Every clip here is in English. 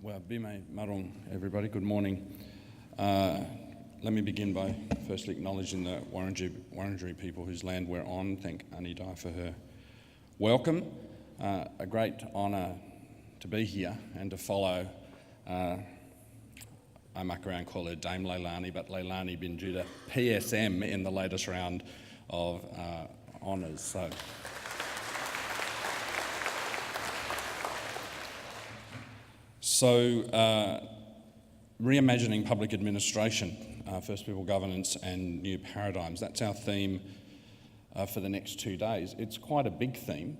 Well, bime marong, everybody. Good morning. Let me begin by firstly acknowledging the Wurundjeri people whose land we're on. Thank Annie Dai for her welcome. A great honour to be here and to follow. I muck around call her Dame Leilani, but Leilani been due to PSM in the latest round of honours. So, reimagining public administration, First People governance and new paradigms. That's our theme for the next 2 days. It's quite a big theme,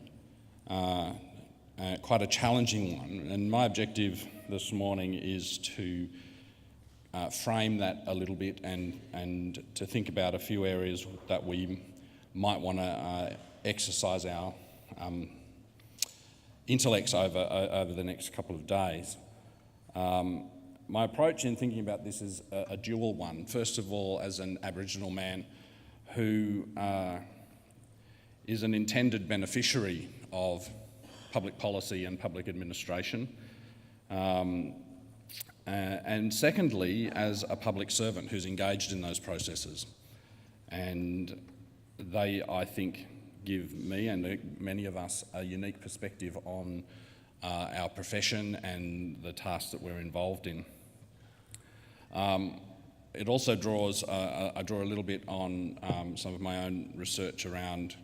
quite a challenging one, and my objective this morning is to frame that a little bit and to think about a few areas that we might want to exercise our intellects over the next couple of days. My approach in thinking about this is a dual one. First of all, as an Aboriginal man who is an intended beneficiary of public policy and public administration, and secondly, as a public servant who's engaged in those processes. And they, I think, give me and many of us a unique perspective on our profession and the tasks that we're involved in. It also draws, I draw a little bit on some of my own research around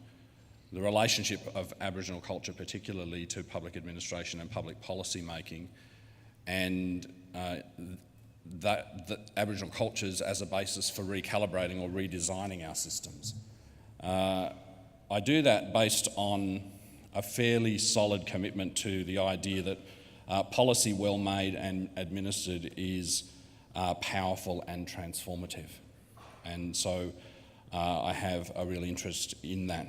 the relationship of Aboriginal culture, particularly to public administration and public policy making, and the Aboriginal cultures as a basis for recalibrating or redesigning our systems. I do that based on a fairly solid commitment to the idea that policy well made and administered is powerful and transformative. And so I have a real interest in that.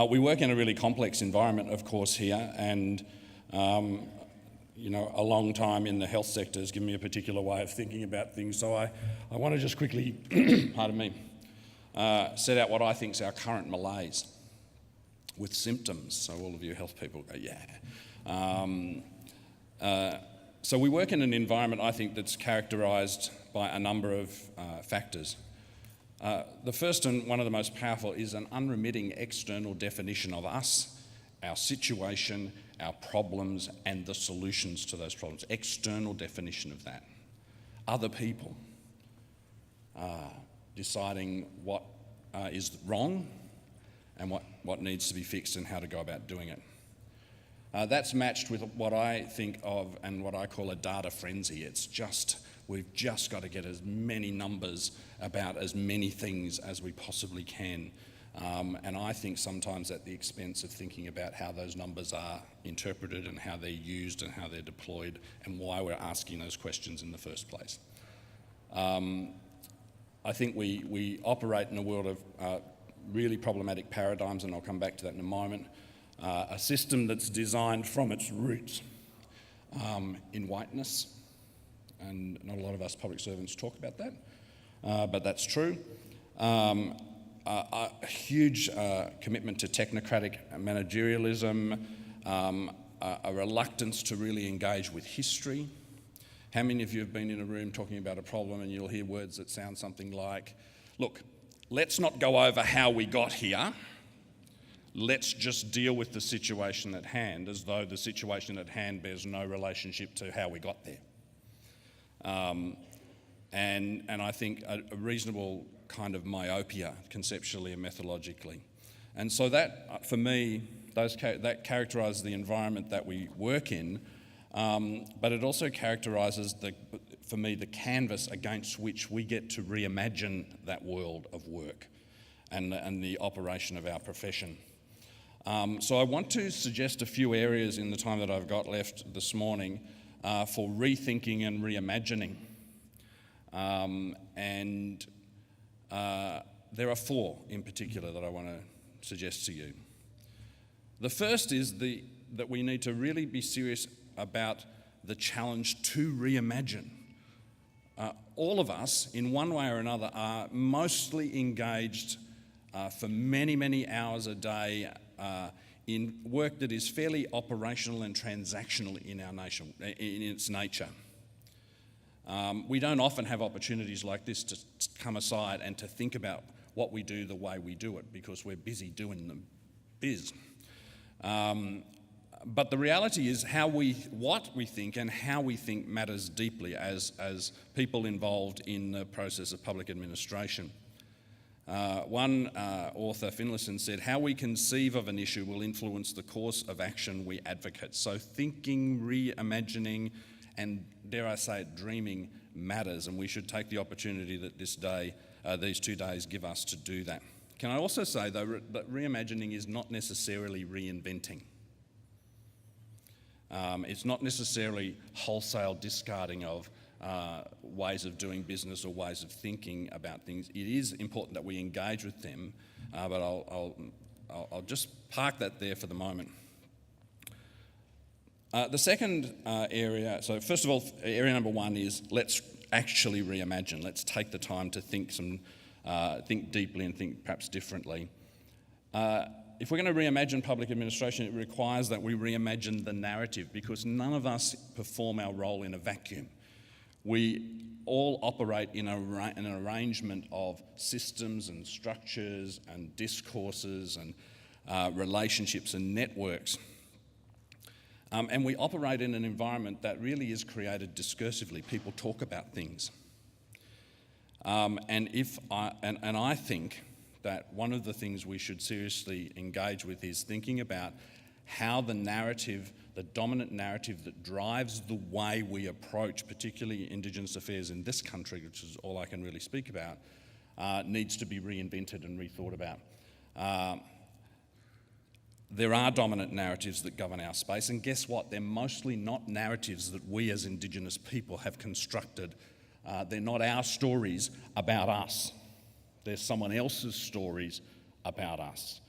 We work in a really complex environment, of course, here, and you know, a long time in the health sector has given me a particular way of thinking about things. So I want to just quickly, pardon me, set out what I think is our current malaise with symptoms. So all of you health people go, yeah. So we work in an environment, I think, that's characterised by a number of factors. The first and one of the most powerful is an unremitting external definition of us, our situation, our problems, and the solutions to those problems. External definition of that. Other people deciding what is wrong and what needs to be fixed and how to go about doing it. That's matched with what I think of and what I call a data frenzy. It's just, we've just got to get as many numbers about as many things as we possibly can. And I think sometimes at the expense of thinking about how those numbers are interpreted and how they're used and how they're deployed and why we're asking those questions in the first place. I think we operate in a world of really problematic paradigms, and I'll come back to that in a moment. A system that's designed from its roots in whiteness, and not a lot of us public servants talk about that, but that's true. A huge commitment to technocratic managerialism, a reluctance to really engage with history. How many of you have been in a room talking about a problem and you'll hear words that sound something like, look, let's not go over how we got here, let's just deal with the situation at hand, as though the situation at hand bears no relationship to how we got there. And I think a reasonable kind of myopia, conceptually and methodologically. And so that, for me, that characterises the environment that we work in, but it also characterises, for me, the canvas against which we get to reimagine that world of work and the operation of our profession. So I want to suggest a few areas in the time that I've got left this morning for rethinking and reimagining. And there are four in particular that I want to suggest to you. The first is that we need to really be serious about the challenge to reimagine. All of us, in one way or another, are mostly engaged for many, many hours a day in work that is fairly operational and transactional in our nation, in its nature. We don't often have opportunities like this to come aside and to think about what we do the way we do it, because we're busy doing the biz. But the reality is what we think and how we think matters deeply as people involved in the process of public administration. One author, Finlayson, said, "How we conceive of an issue will influence the course of action we advocate." So thinking, reimagining, and dare I say it, dreaming matters, and we should take the opportunity that these 2 days give us to do that. Can I also say, though, that reimagining is not necessarily reinventing. It's not necessarily wholesale discarding of ways of doing business or ways of thinking about things. It is important that we engage with them, but I'll just park that there for the moment. The second area, so first of all, area number one is let's actually reimagine. Let's take the time to think deeply and think perhaps differently. If we're going to reimagine public administration, it requires that we reimagine the narrative, because none of us perform our role in a vacuum. We all operate in an arrangement of systems and structures and discourses and relationships and networks. And we operate in an environment that really is created discursively. People talk about things. And I think that one of the things we should seriously engage with is thinking about how the narrative, the dominant narrative that drives the way we approach particularly Indigenous affairs in this country, which is all I can really speak about, needs to be reinvented and rethought about. There are dominant narratives that govern our space, and guess what? They're mostly not narratives that we as Indigenous people have constructed. They're not our stories about us. They're someone else's stories about us,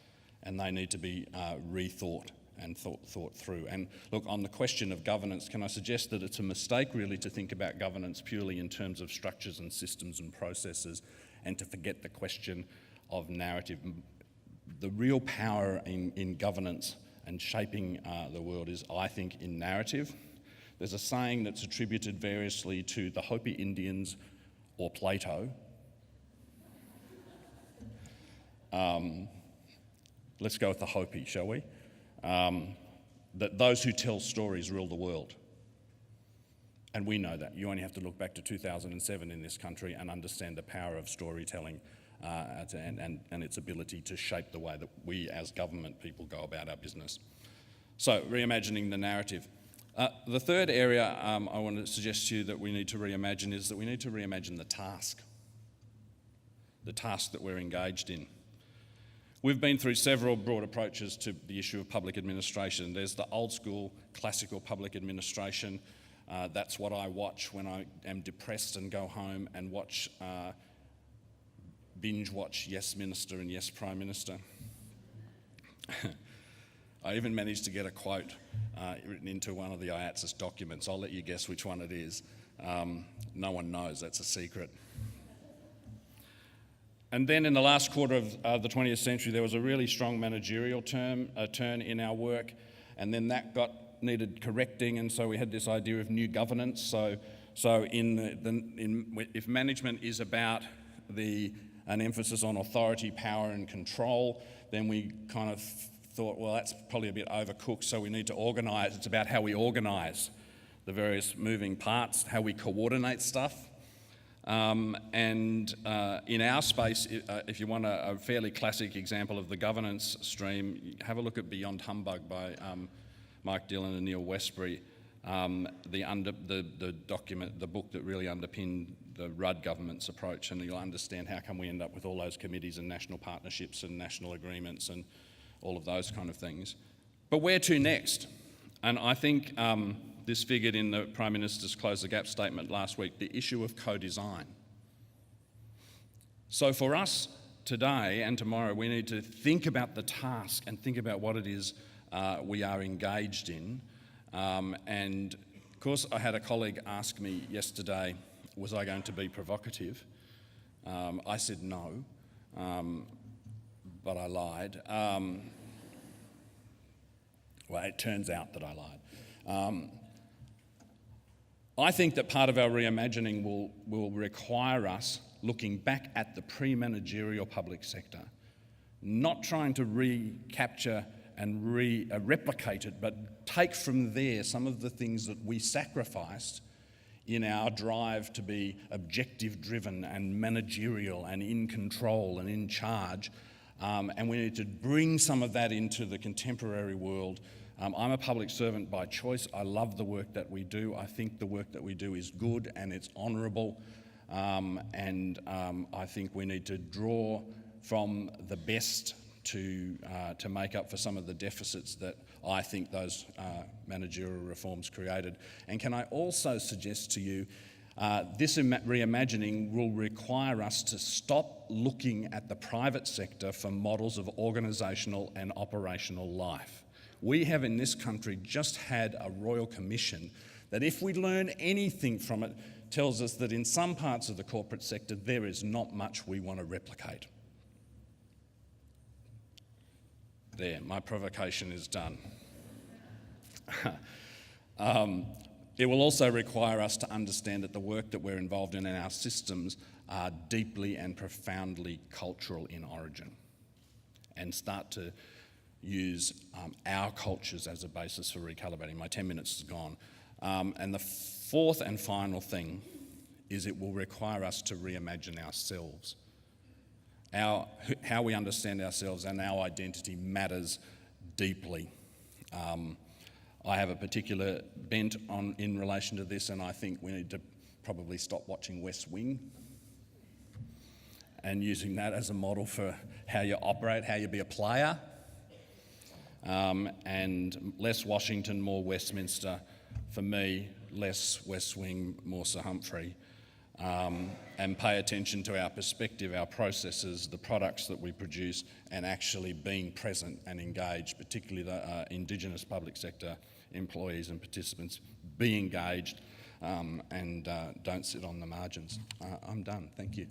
and they need to be rethought and thought through. And look, on the question of governance, can I suggest that it's a mistake really to think about governance purely in terms of structures and systems and processes, and to forget the question of narrative. The real power in governance and shaping the world is, I think, in narrative. There's a saying that's attributed variously to the Hopi Indians or Plato. Let's go with the Hopi, shall we? That those who tell stories rule the world. And we know that. You only have to look back to 2007 in this country and understand the power of storytelling and its ability to shape the way that we as government people go about our business. So, reimagining the narrative. The third area I want to suggest to you that we need to reimagine is that we need to reimagine the task that we're engaged in. We've been through several broad approaches to the issue of public administration. There's the old school, classical public administration. That's what I watch when I am depressed and go home and binge watch Yes Minister and Yes Prime Minister. I even managed to get a quote written into one of the AIATSIS documents. I'll let you guess which one it is. No one knows, that's a secret. And then in the last quarter of the 20th century, there was a really strong managerial turn in our work, and then that needed correcting, and so we had this idea of new governance. So if management is about an emphasis on authority, power and control, then we kind of thought, well, that's probably a bit overcooked, so we need to organise. It's about how we organise the various moving parts, how we coordinate stuff. In our space, if you want a fairly classic example of the governance stream, have a look at Beyond Humbug by Mike Dillon and Neil Westbury, the book that really underpinned the Rudd government's approach, and you'll understand how come we end up with all those committees and national partnerships and national agreements and all of those kind of things. But where to next? And I think this figured in the Prime Minister's Close the Gap statement last week, the issue of co-design. So for us today and tomorrow, we need to think about the task and think about what it is we are engaged in. And of course, I had a colleague ask me yesterday, was I going to be provocative? I said no, but I lied. Well, it turns out that I lied. I think that part of our reimagining will require us looking back at the pre-managerial public sector, not trying to recapture and replicate it, but take from there some of the things that we sacrificed in our drive to be objective-driven and managerial and in control and in charge. And we need to bring some of that into the contemporary world. I'm a public servant by choice. I love the work that we do. I think the work that we do is good and it's honourable. I think we need to draw from the best to make up for some of the deficits that I think those managerial reforms created. And can I also suggest to you, this reimagining will require us to stop looking at the private sector for models of organisational and operational life. We have in this country just had a Royal Commission that, if we learn anything from it, tells us that in some parts of the corporate sector there is not much we want to replicate. There, my provocation is done. It will also require us to understand that the work that we're involved in our systems are deeply and profoundly cultural in origin, and start to use our cultures as a basis for recalibrating. My 10 minutes is gone. And the fourth and final thing is it will require us to reimagine ourselves. How we understand ourselves and our identity matters deeply. I have a particular bent in relation to this, and I think we need to probably stop watching West Wing and using that as a model for how you operate, how you be a player. And less Washington, more Westminster. For me, less West Wing, more Sir Humphrey. And pay attention to our perspective, our processes, the products that we produce, and actually being present and engaged, particularly the Indigenous public sector employees and participants. Be engaged and don't sit on the margins. I'm done. Thank you.